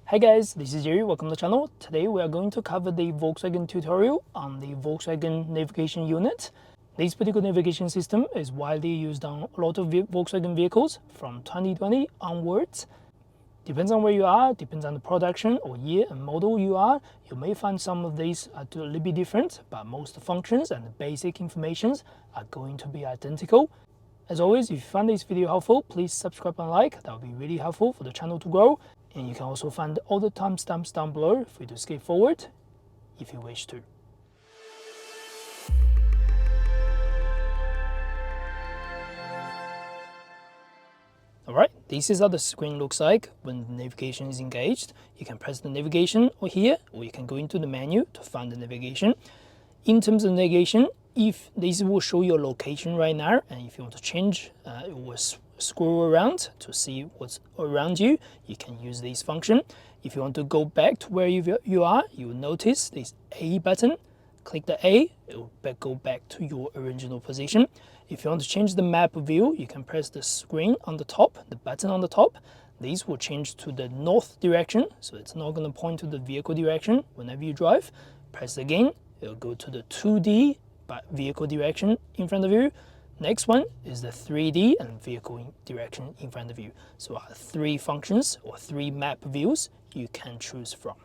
Hey guys, this is Jerry, welcome to the channel. Today we are going to cover the Volkswagen tutorial on the Volkswagen navigation unit. This particular navigation system is widely used on a lot of Volkswagen vehicles from 2020 onwards. Depends on where you are, depends on the production or year and model you are. You may find some of these are a little bit different, but most functions and the basic informations are going to be identical. As always, if you find this video helpful, please subscribe and like. That would be really helpful for the channel to grow. And you can also find all the timestamps down below for you to skip forward if you wish to. Alright, this is how the screen looks like when the navigation is engaged. You can press the navigation or here, or you can go into the menu to find the navigation. In terms of navigation, if this will show your location right now, and if you want to change, it will scroll around to see what's around you. You can use this function. If you want to go back to where you are, you will notice this A button. Click the A, it will go back to your original position. If you want to change the map view, you can press the screen on the top, the button on the top. These will change to the north direction, so it's not going to point to the vehicle direction whenever you drive. Press again, it will go to the 2D vehicle direction in front of you. Next one is the 3D and vehicle direction in front of you. So three functions or three map views you can choose from.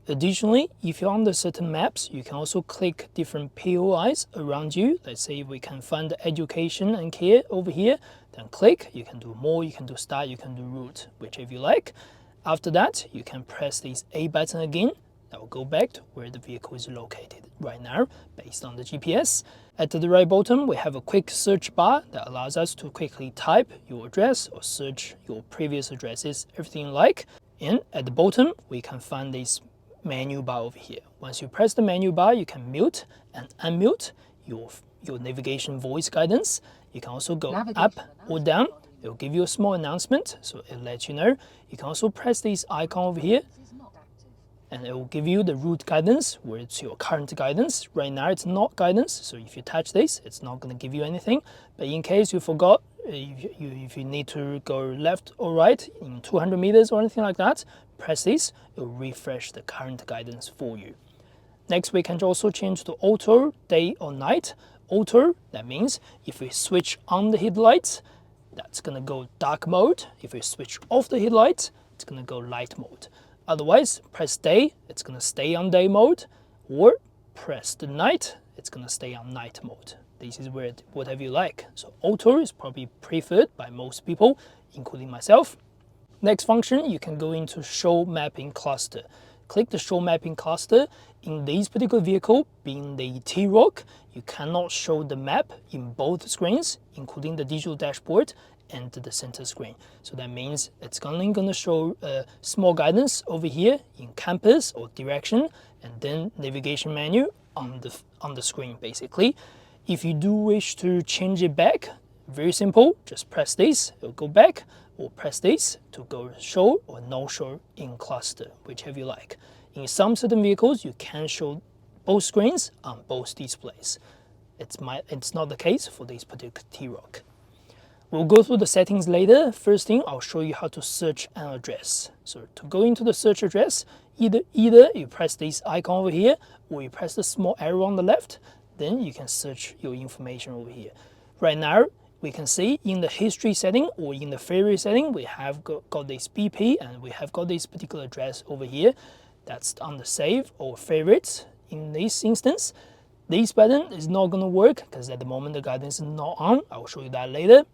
Additionally, if you're on the certain maps, you can also click different POIs around you. Let's say we can find the education and care over here, then click. You can do more, you can do start, you can do route, whichever you like. After that, you can press this A button again. That will go back to where the vehicle is located right now based on the GPS. At the right bottom, we have a quick search bar that allows us to quickly type your address or search your previous addresses, everything you like. And at the bottom, we can find this menu bar over here. Once you press the menu bar, you can mute and unmute your navigation voice guidance. You can also go up or down. It will give you a small announcement, so it'll let you know. You can also press this icon over here, and it will give you the route guidance, where it's your current guidance. Right now it's not guidance, so if you touch this, it's not going to give you anything. But in case you forgot, if you need to go left or right in 200 meters or anything like that, press this, it will refresh the current guidance for you. Next, we can also change to auto, day or night. Auto, that means if we switch on the headlights, that's going to go dark mode. If we switch off the headlights, it's going to go light mode. Otherwise, press day, it's going to stay on day mode, or press the night, it's going to stay on night mode. This is where whatever you like. So auto is probably preferred by most people, including myself. Next function, you can go into show mapping cluster. Click the show mapping cluster. In this particular vehicle, being the T-Roc, you cannot show the map in both screens, including the digital dashboard and the center screen. So that means it's only going to show small guidance over here in compass or direction, and then navigation menu on the screen basically. If you do wish to change it back, very simple, just press this, it'll go back, or press this to go show or no show in cluster, whichever you like. In some certain vehicles, you can show both screens on both displays. It's not the case for this particular T-Roc. We'll go through the settings later. First thing, I'll show you how to search an address. So to go into the search address, either you press this icon over here, or you press the small arrow on the left, then you can search your information over here. Right now, we can see in the history setting or in the favorite setting, we have got this BP and we have got this particular address over here. That's on the save or favorites. In this instance, this button is not going to work because at the moment the guidance is not on. I'll show you that later.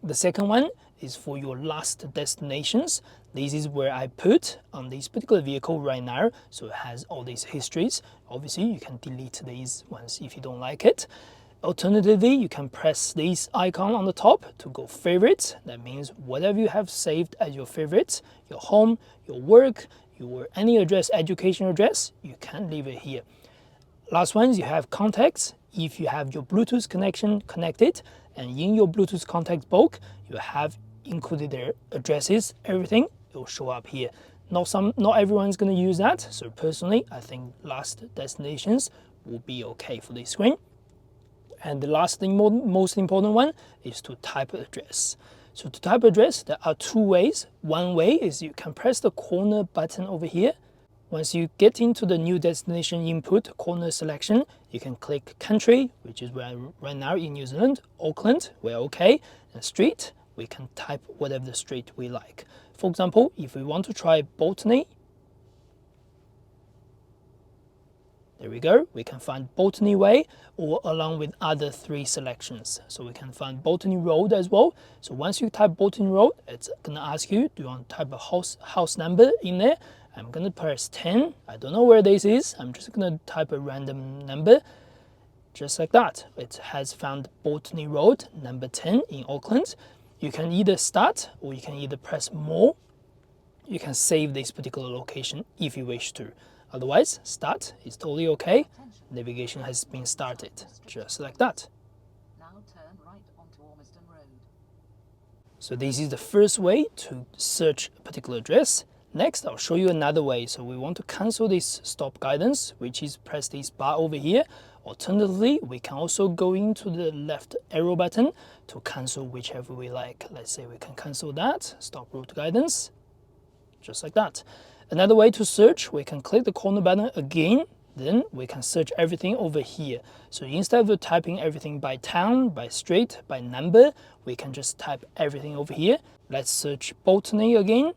The second one is for your last destinations. This is where I put on this particular vehicle right now. So it has all these histories. Obviously, you can delete these ones if you don't like it. Alternatively, you can press this icon on the top to go favorites. That means whatever you have saved as your favorites, your home, your work, your any address, education address, you can leave it here. Last ones, you have contacts. If you have your Bluetooth connection connected, and in your Bluetooth contact book, you have included their addresses, everything, it will show up here. Not everyone's going to use that, so personally, I think last destinations will be okay for this screen. And the last thing, most important one, is to type address. So to type address, there are two ways. One way is you can press the corner button over here. Once you get into the new destination input corner selection, you can click country, which is where right now in New Zealand, Auckland, we're okay, and street, we can type whatever the street we like. For example, if we want to try Botany, there we go, we can find Botany Way or along with other three selections. So we can find Botany Road as well. So once you type Botany Road, it's gonna ask you, do you want to type a house number in there? I'm gonna press 10. I don't know where this is. I'm just gonna type a random number. Just like that. It has found Botany Road, number 10 in Auckland. You can either start or you can either press more. You can save this particular location if you wish to. Otherwise, start is totally okay. Navigation has been started, just like that. Now turn right onto Ormiston Road. So this is the first way to search a particular address. Next, I'll show you another way. So we want to cancel this stop guidance, which is press this bar over here. Alternatively, we can also go into the left arrow button to cancel whichever we like. Let's say we can cancel that, stop route guidance, just like that. Another way to search, we can click the corner button again, then we can search everything over here. So instead of typing everything by town, by street, by number, we can just type everything over here. Let's search Botany again.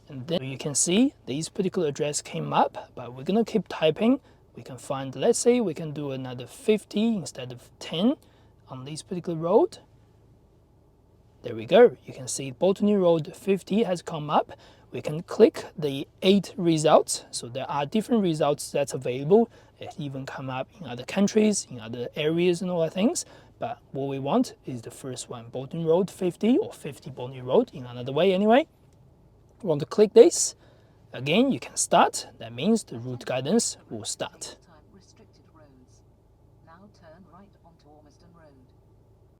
And then you can see these particular address came up, but we're gonna keep typing. We can find, let's say we can do another 50 instead of 10 on this particular road. There we go. You can see Botany Road 50 has come up. We can click the 8 results. So there are different results that's available. It even come up in other countries, in other areas and all that things. But what we want is the first one, Botany Road 50 or 50 Botany Road in another way anyway. We want to click this. Again, you can start. That means the route guidance will start. Restricted roads. Now turn right onto Ormiston Road.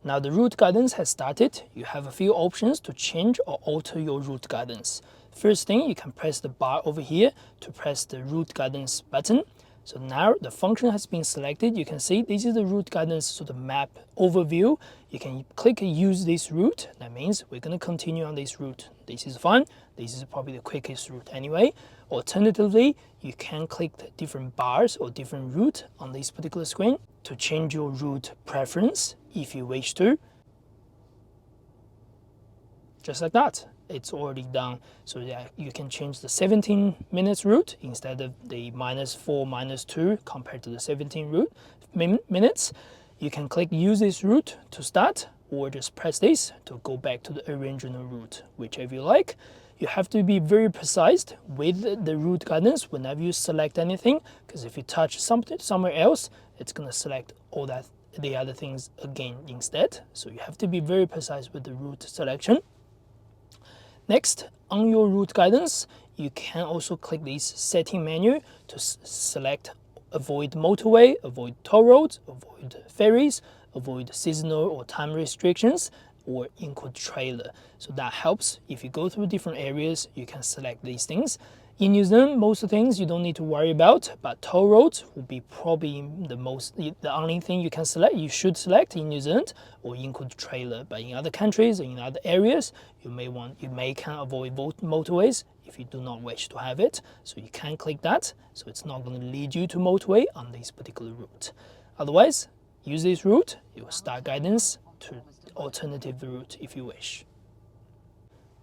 Now the route guidance has started. You have a few options to change or alter your route guidance. First thing, you can press the bar over here to press the route guidance button. So now the function has been selected. You can see this is the route guidance, so the map overview. You can click use this route. That means we're going to continue on this route. This is fine. This is probably the quickest route anyway. Alternatively, you can click the different bars or different route on this particular screen to change your route preference if you wish to. Just like that. It's already done. So yeah, you can change the 17 minutes route instead of the -4, -2 compared to the 17 route minutes. You can click use this route to start or just press this to go back to the original route, whichever you like. You have to be very precise with the route guidance whenever you select anything, because if you touch something somewhere else, it's going to select all that the other things again instead. So you have to be very precise with the route selection. Next, on your route guidance, you can also click this setting menu to select avoid motorway, avoid toll roads, avoid ferries, avoid seasonal or time restrictions, or include trailer. So that helps. If you go through different areas, you can select these things. In New Zealand, most of the things you don't need to worry about, but toll roads will be probably the only thing you can select, you should select in New Zealand, or include trailer. But in other countries, in other areas, you may can avoid motorways if you do not wish to have it. So you can click that. So it's not going to lead you to motorway on this particular route. Otherwise, use this route. It will start guidance to alternative route if you wish.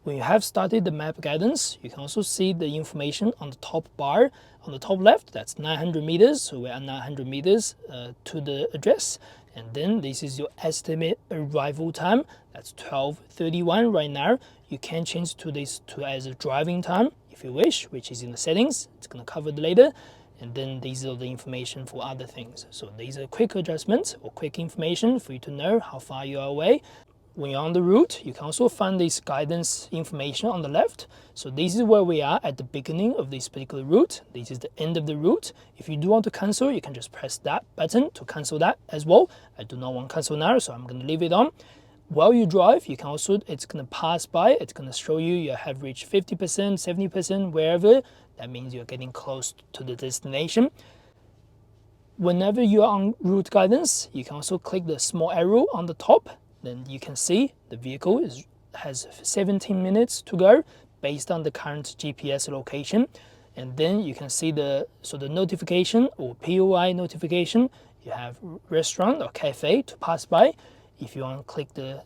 When you have started the map guidance, you can also see the information on the top bar. On the top left, that's 900 meters, so we are 900 meters to the address. And then this is your estimate arrival time. That's 12:31 right now. You can change to this as a driving time if you wish, which is in the settings. It's going to cover it later. And then these are the information for other things. So these are quick adjustments or quick information for you to know how far you are away. When you're on the route, you can also find this guidance information on the left. So this is where we are at the beginning of this particular route. This is the end of the route. If you do want to cancel, you can just press that button to cancel that as well. I do not want to cancel now, so I'm going to leave it on. While you drive, you can also, it's going to pass by. It's going to show you have reached 50%, 70%, wherever. That means you're getting close to the destination. Whenever you are on route guidance, you can also click the small arrow on the top. Then you can see the vehicle has 17 minutes to go based on the current GPS location. And then you can see the notification or POI notification. You have restaurant or cafe to pass by. If you want to click the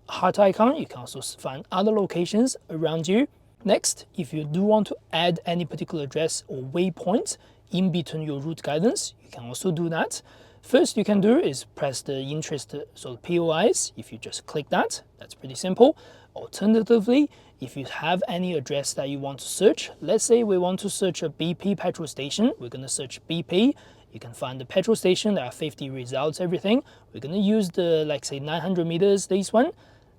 heart icon, you can also find other locations around you. Next, if you do want to add any particular address or waypoint in between your route guidance, you can also do that. First you can do is press the interest, so the POIs. If you just click that, that's pretty simple. Alternatively, if you have any address that you want to search, let's say we want to search a BP petrol station, we're going to search BP. You can find the petrol station, there are 50 results, everything. We're going to use the, like say 900 meters, this one.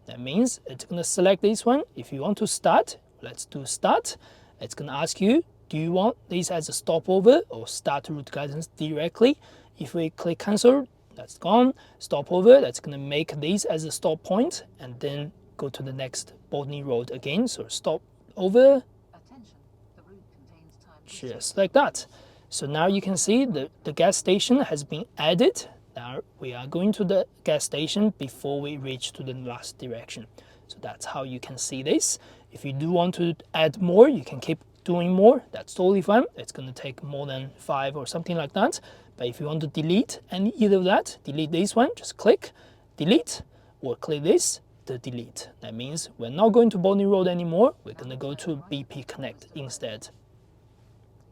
That means it's going to select this one. If you want to start, let's do start. It's going to ask you, do you want this as a stopover or start route guidance directly? If we click cancel, that's gone. Stopover, that's going to make this as a stop point and then go to the next Buil-in road again. So stop over. Attention, the route contains time. Just like that. So now you can see the gas station has been added. Now we are going to the gas station before we reach to the last direction. So that's how you can see this. If you do want to add more, you can keep doing more. That's totally fine. It's going to take more than 5 or something like that. But if you want to delete either of that, delete this one, just click delete or click this to delete. That means we're not going to Buil-in Road anymore. We're going to go to BP Connect instead.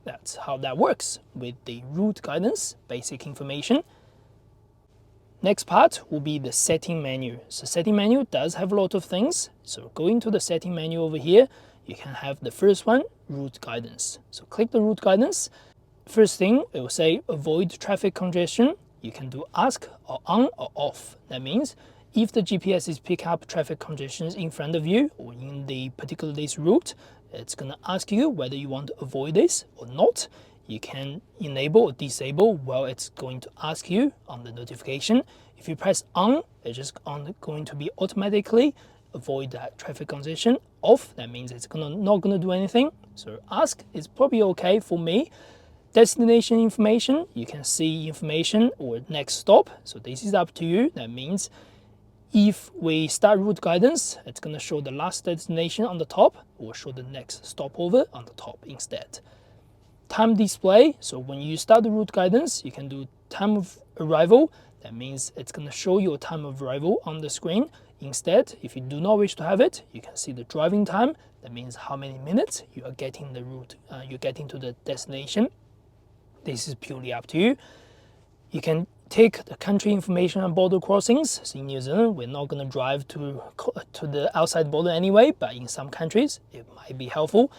That's how that works with the route guidance, basic information. Next part will be the setting menu. So setting menu does have a lot of things. So going to the setting menu over here, you can have the first one, route guidance. So click the route guidance. First thing, it will say avoid traffic congestion. You can do ask or on or off. That means if the GPS is picking up traffic congestions in front of you or in the particular this route, it's going to ask you whether you want to avoid this or not. You can enable or disable while it's going to ask you on the notification. If you press on, it's just going to be automatically avoid that traffic congestion. Off, that means it's not going to do anything. So ask is probably okay for me. Destination information, you can see information or next stop. So this is up to you. That means if we start route guidance, it's going to show the last destination on the top or show the next stopover on the top instead. Time display, so when you start the route guidance, you can do time of arrival. That means it's going to show your time of arrival on the screen. Instead, if you do not wish to have it, you can see the driving time. That means how many minutes you are getting the route, you're getting to the destination. This is purely up to you. You can take the country information on border crossings. So in New Zealand, we're not going to drive to the outside border anyway, but in some countries, it might be helpful.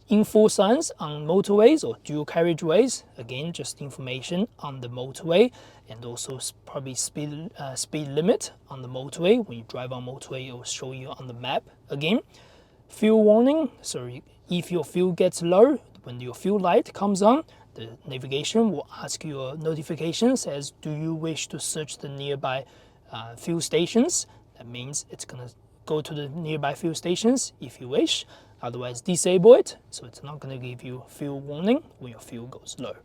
Info signs on motorways or dual carriageways. Again, just information on the motorway and also probably speed limit on the motorway. When you drive on motorway, it will show you on the map again. Fuel warning. So if your fuel gets low, when your fuel light comes on, the navigation will ask you a notification says, do you wish to search the nearby fuel stations? That means it's going to go to the nearby fuel stations if you wish. Otherwise, disable it, so it's not going to give you fuel warning when your fuel goes low.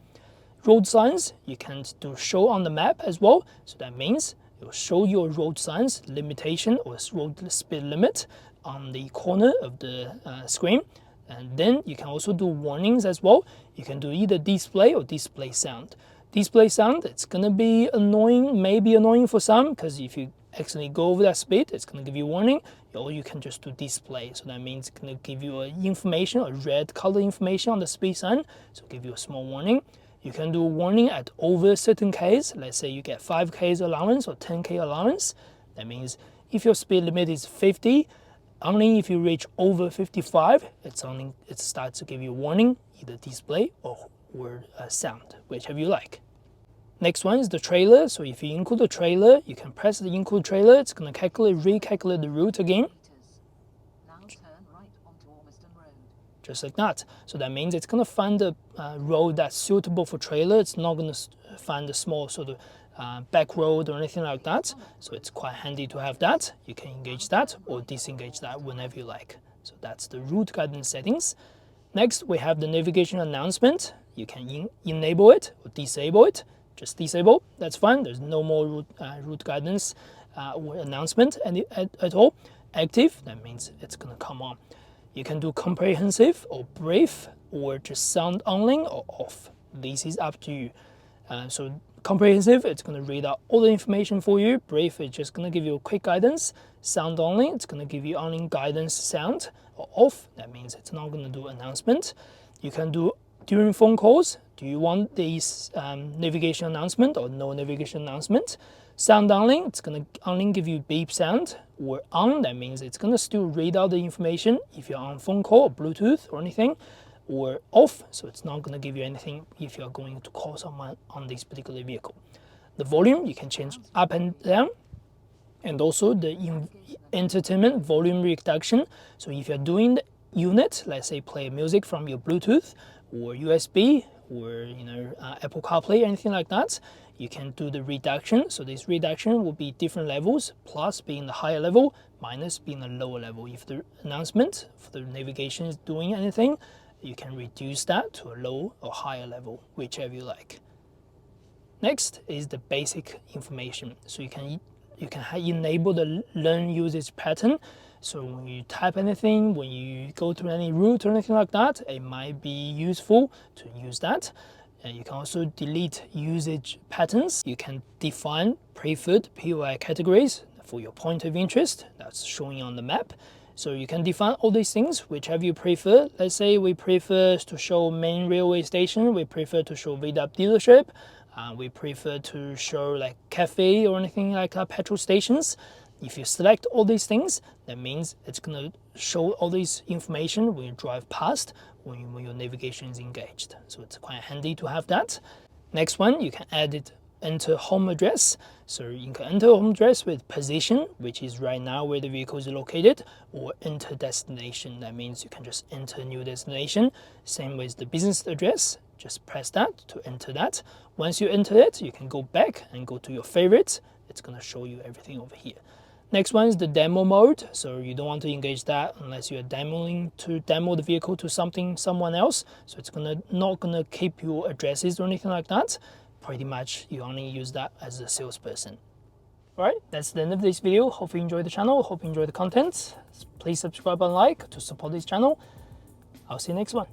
Road signs, you can do show on the map as well. So that means it will show your road signs, limitation or road speed limit on the corner of the screen. And then you can also do warnings as well. You can do either display or display sound. Display sound, it's going to be annoying, maybe annoying for some, because if you actually go over that speed, it's going to give you a warning, or you can just do display. So that means it's going to give you information, a red color information on the speed sign, so give you a small warning. You can do warning at over certain Ks. Let's say you get 5Ks allowance or 10K allowance. That means if your speed limit is 50, only if you reach over 55, it starts to give you a warning, either display or sound, whichever you like. Next one is the trailer. So if you include the trailer, you can press the include trailer. It's going to recalculate the route again. Now turn right onto Ormiston Road. Just like that. So that means it's going to find a road that's suitable for trailer. It's not going to find a small sort of back road or anything like that. So it's quite handy to have that. You can engage that or disengage that whenever you like. So that's the route guidance settings. Next, we have the navigation announcement. You can enable it or disable it. just disable. That's fine. There's no more route guidance or announcement at all. Active, that means it's gonna come on. You can do comprehensive or brief or just sound only or off. This is up to you. So comprehensive, it's going to read out all the information for you. Brief, it's just going to give you a quick guidance. Sound only, it's going to give you only guidance sound. Or off, that means it's not going to do announcement. You can do during phone calls. Do you want this navigation announcement or no navigation announcement? Sound only, it's going to only give you beep sound. Or on, that means it's going to still read out the information if you're on phone call or Bluetooth or anything. Or off, so it's not going to give you anything if you're going to call someone on this particular vehicle. The volume, you can change up and down. And also the entertainment volume reduction. So if you're doing the unit, let's say play music from your Bluetooth or USB or Apple CarPlay, anything like that, you can do the reduction. So this reduction will be different levels, plus being the higher level, minus being the lower level. If the announcement for the navigation is doing anything, you can reduce that to a low or higher level, whichever you like. Next is the basic information. So you can enable the learn usage pattern. So when you type anything, when you go through any route or anything like that, it might be useful to use that. And you can also delete usage patterns. You can define preferred POI categories for your point of interest. That's showing on the map. So you can define all these things, whichever you prefer. Let's say we prefer to show main railway station, we prefer to show VW dealership, we prefer to show like cafe or anything like that, petrol stations. If you select all these things, that means it's gonna show all this information when you drive past, when your navigation is engaged. So it's quite handy to have that. Next one, you can enter home address. So you can enter home address with position, which is right now where the vehicle is located, or enter destination. That means you can just enter new destination. Same with the business address, just press that to enter that. Once you enter it, you can go back and go to your favorites. It's going to show you everything over here. Next one is the demo mode. So you don't want to engage that unless you're demoing to demo the vehicle to someone else. So it's not gonna keep your addresses or anything like that. Pretty much you only use that as a salesperson. Alright, that's the end of this video. Hope you enjoyed the channel, hope you enjoyed the content. Please subscribe and like to support this channel. I'll see you next one.